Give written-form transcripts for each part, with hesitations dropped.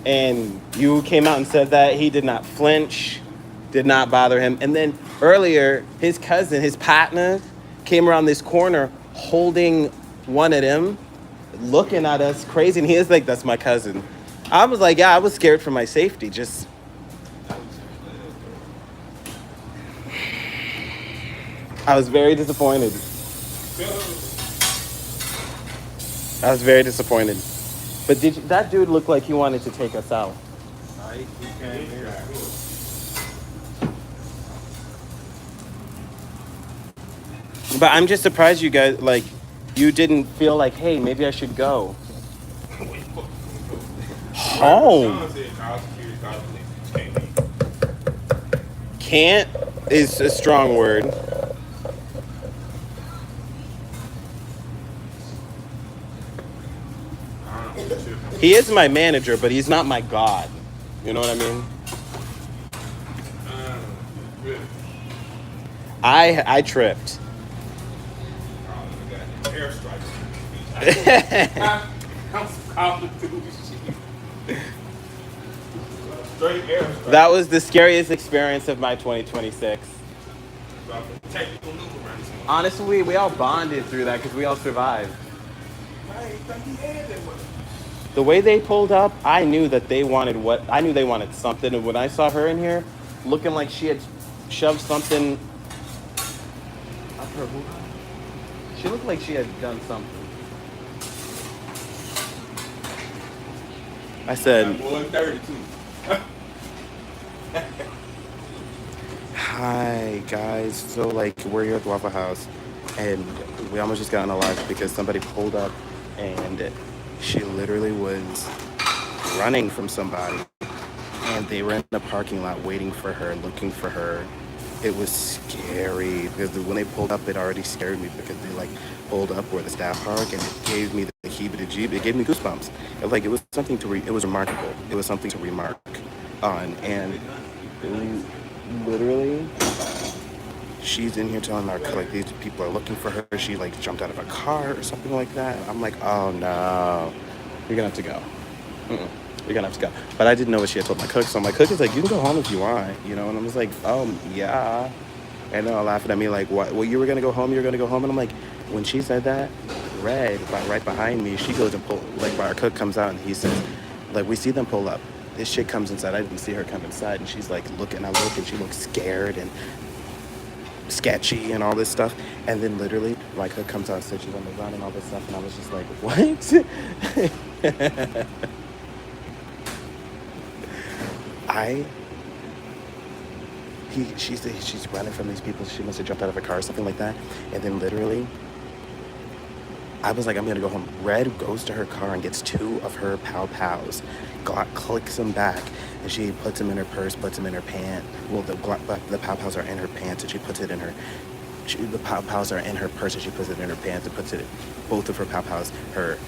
And you came out and said that he did not flinch, did not bother him. And then earlier, his cousin, his partner, came around this corner holding one of them, looking at us crazy. And he is like, that's my cousin. I was like, yeah, I was scared for my safety. Just, I was very disappointed. I was very disappointed. But that dude looked like he wanted to take us out. But I'm just surprised you guys, like, you didn't feel like, hey, maybe I should go home. Can't is a strong word. He is my manager, but he's not my god. You know what I mean? I tripped. That was the scariest experience of my 2026. Honestly, we all bonded through that because we all survived. The way they pulled up, I knew that they wanted I knew they wanted something. And when I saw her in here, looking like she had shoved something up her booty, she looked like she had done something. I said, hi guys. So like we're here at the Waffle House, and we almost just got unalived because somebody pulled up, and she literally was running from somebody, and they were in the parking lot waiting for her, looking for her. It was scary because when they pulled up, it already scared me because they like pulled up where the staff park, and it gave me the heebie-jeeb. It gave me goosebumps. It was something to it was remarkable. It was something to remark on, and literally, she's in here telling our like these people are looking for her. She like jumped out of a car or something like that. I'm like, oh no, you're gonna have to go. You're gonna have to go. But I didn't know what she had told my cook, so my cook is like, you can go home if you want, you know. And I was like, yeah. And they're all laughing at me like, what? Well, you were gonna go home. You're gonna go home. And I'm like, when she said that, Red, right behind me, she goes and pull like our cook comes out and he says, like we see them pull up. This chick comes inside. I didn't see her come inside, and she's like looking. I look, and she looks scared and sketchy and all this stuff. And then literally, my cook comes out and said she's on the run and all this stuff, and I was just like, what? She said she's running from these people. She must have jumped out of a car or something like that. And then literally, I was like, I'm gonna go home. Red goes to her car and gets two of her pals, clicks them back, and she puts them in her purse, puts them in her pants. Well, the pals are in her pants, and she puts it in her. The pals are in her purse, and she puts it in her pants, and puts it, both of her pals, her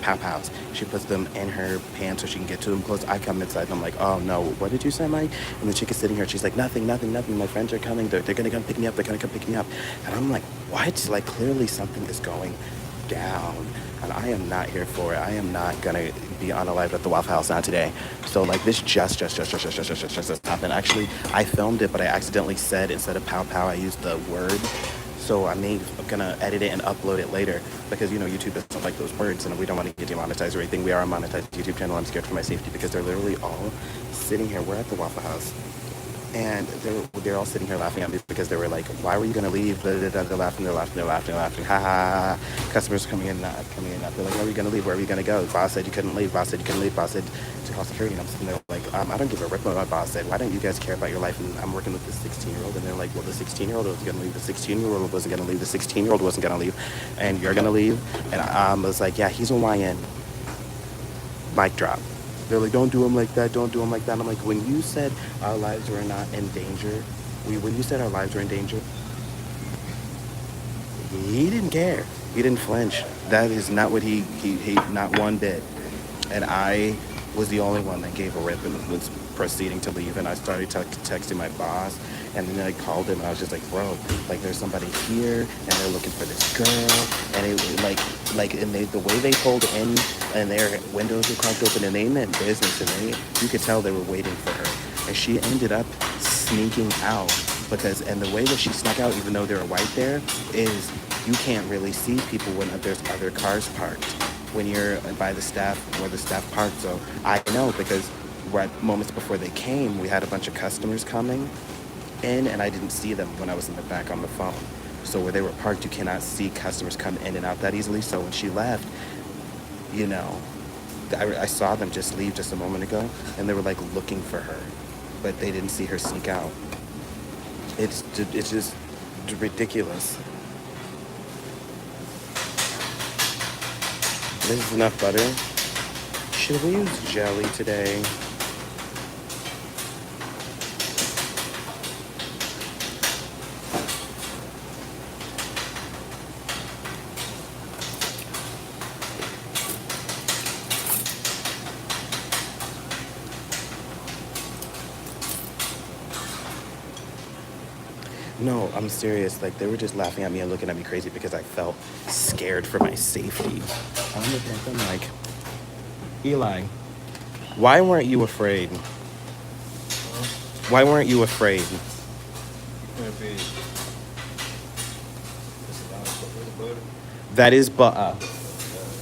pals. She puts them in her pants so she can get to them close. I come inside and I'm like, oh no, what did you say, Mike? And the chick is sitting here. She's like, nothing. My friends are coming. They're gonna come pick me up. They're gonna come pick me up. And I'm like, what? Like clearly something is going down, and I am not here for it. I am not gonna be unalived at the Waffle House, not today. So like this just happened. Actually, I filmed it, but I accidentally said instead of pow pow, I used the word. So I'm gonna edit it and upload it later because YouTube doesn't like those words, and we don't want to get demonetized or anything. We are a monetized YouTube channel. I'm scared for my safety because they're literally all sitting here. We're at the Waffle House, and they're all sitting here laughing at me because they were like, "Why were you gonna leave?" They're laughing. Ha ha. Customers coming in, not coming in. They're like, "Where are you gonna leave? Where are you gonna go?" Boss said you couldn't leave. Boss said to call security. And I'm sitting there like, I don't give a rip what my boss said. Why don't you guys care about your life? And I'm working with this 16-year-old, and they're like, well, the 16-year-old was gonna leave. The 16-year-old wasn't gonna leave. The 16-year-old wasn't gonna leave, and you're gonna leave. And I was like, yeah, he's a YN. Mic drop. They're like, don't do him like that. Don't do him like that. And I'm like, when you said our lives were not in danger, when you said our lives were in danger, he didn't care. He didn't flinch. That is not what he not one bit. And I was the only one that gave a rip and was proceeding to leave. And I started texting my boss, and then I called him. And I was just like, bro, like there's somebody here, and they're looking for this girl, and it and the way they pulled in, and their windows were cracked open, and they meant business, and you could tell they were waiting for her, and she ended up sneaking out and the way that she snuck out, even though there were white there, is you can't really see people when there's other cars parked when you're by the staff where the staff parked. So I know because right moments before they came, we had a bunch of customers coming in, and I didn't see them when I was in the back on the phone. So where they were parked, you cannot see customers come in and out that easily. So when she left, you know, I saw them just leave just a moment ago, and they were like looking for her, but they didn't see her sneak out. It's just ridiculous. This is enough butter. Should we use jelly today? No, I'm serious. Like, they were just laughing at me and looking at me crazy because I felt scared for my safety. I'm looking at them like, Eli, why weren't you afraid? Why weren't you afraid? That is butter.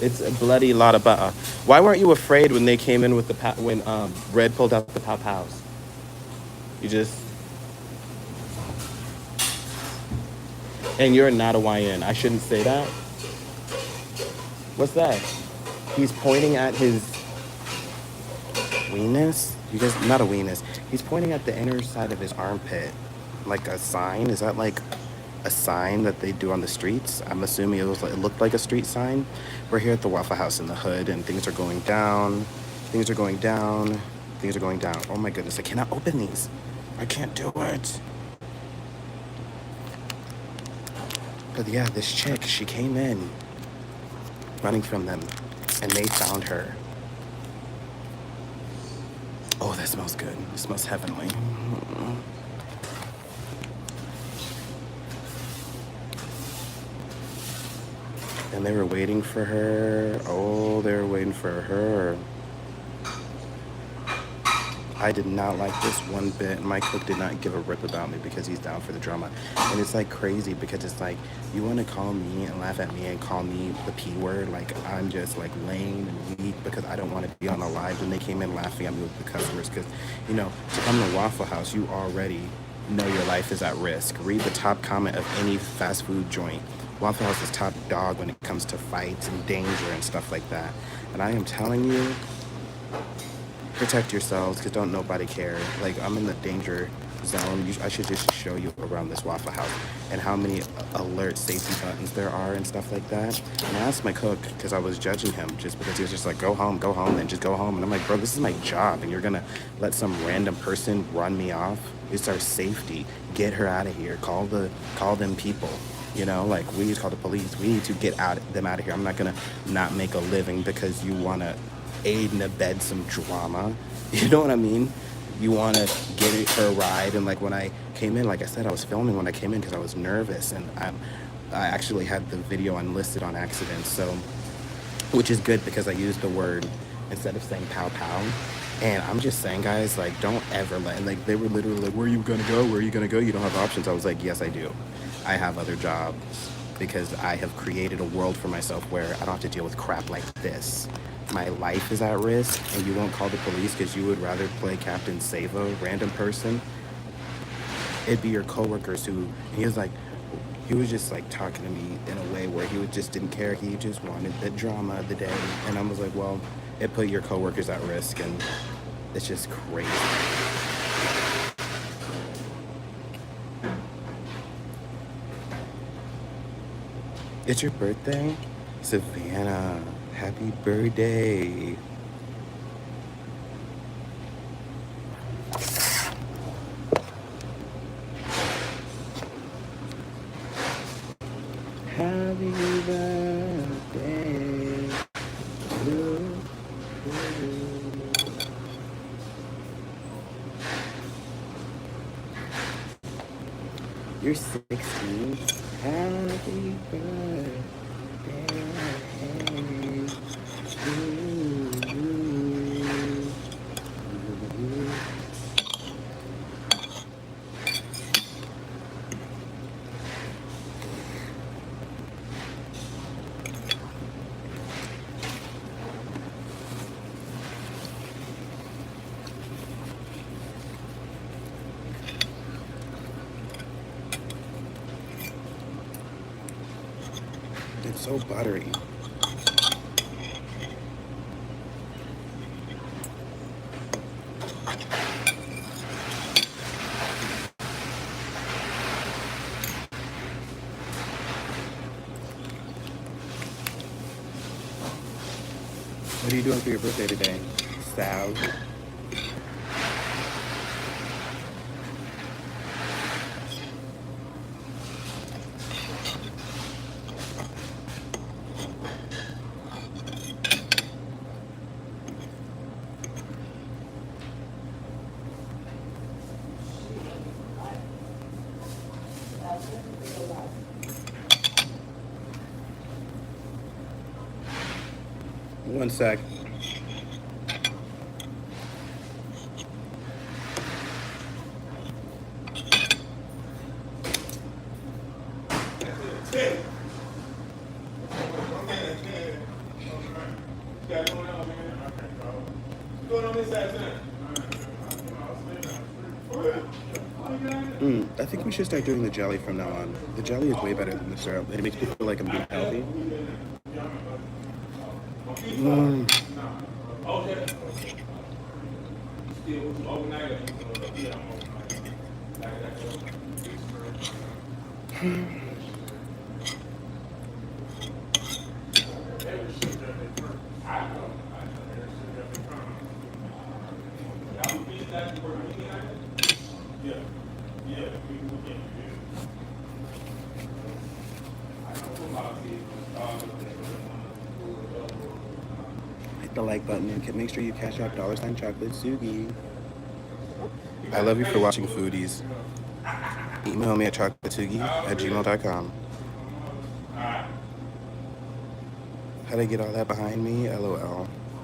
It's a bloody lot of butter. Why weren't you afraid when they came in with when Red pulled out the pow pows? You just... And you're not a YN. I shouldn't say that. What's that? He's pointing at his weenus. You guys, not a weenus. He's pointing at the inner side of his armpit, like a sign. Is that like a sign that they do on the streets? I'm assuming it looked like a street sign. We're here at the Waffle House in the hood, and things are going down. Things are going down. Things are going down. Oh my goodness! I cannot open these. I can't do it. But yeah, this chick, she came in running from them, and they found her. Oh, that smells good. It smells heavenly. And they were waiting for her. Oh, they were waiting for her. I did not like this one bit. My cook did not give a rip about me because he's down for the drama. And it's like crazy because it's like, you want to call me and laugh at me and call me the P word. Like I'm just like lame and weak because I don't want to be on a live. And they came in laughing at me with the customers because, you know, to come to Waffle House, you already know your life is at risk. Read the top comment of any fast food joint. Waffle House is top dog when it comes to fights and danger and stuff like that. And I am telling you, protect yourselves because don't nobody care. Like, I'm in the danger zone. I should just show you around this Waffle House and how many alert safety buttons there are and stuff like that. And I asked my cook because I was judging him just because he was just like, go home, and just go home. And I'm like, bro, this is my job and you're gonna let some random person run me off? It's our safety. Get her out of here. Call them people. You know, like, we need to call the police. We need to get them out of here. I'm not gonna not make a living because you wanna aid and abet some drama. You know what I mean? You want to get her a ride. And like when I came in, like I said, I was filming when I came in because I was nervous, and I actually had the video unlisted on accident, so, which is good because I used the word instead of saying pow pow. And I'm just saying, guys, like, don't ever and like, they were literally like, where are you gonna go? Where are you gonna go? You don't have options. I was like, yes, I do. I have other jobs because I have created a world for myself where I don't have to deal with crap like this. My life is at risk, and you won't call the police because you would rather play Captain Save a random person. It'd be your coworkers who, he was just like talking to me in a way where he just didn't care. He just wanted the drama of the day. And I was like, well, it put your coworkers at risk, and it's just crazy. It's your birthday? Savannah, happy birthday. Happy birthday to you. You're 16. Happy birthday. It's so buttery. What are you doing for your birthday today, Sal? One sec. I think we should start doing the jelly from now on. The jelly is way better than the syrup, and it makes me feel like I'm being healthy. Hit the like button and make sure you cash out $ChocolateSugi. I love you for watching Foodies. Email me at ChocolateSugi@gmail.com. How to get all that behind me? LOL.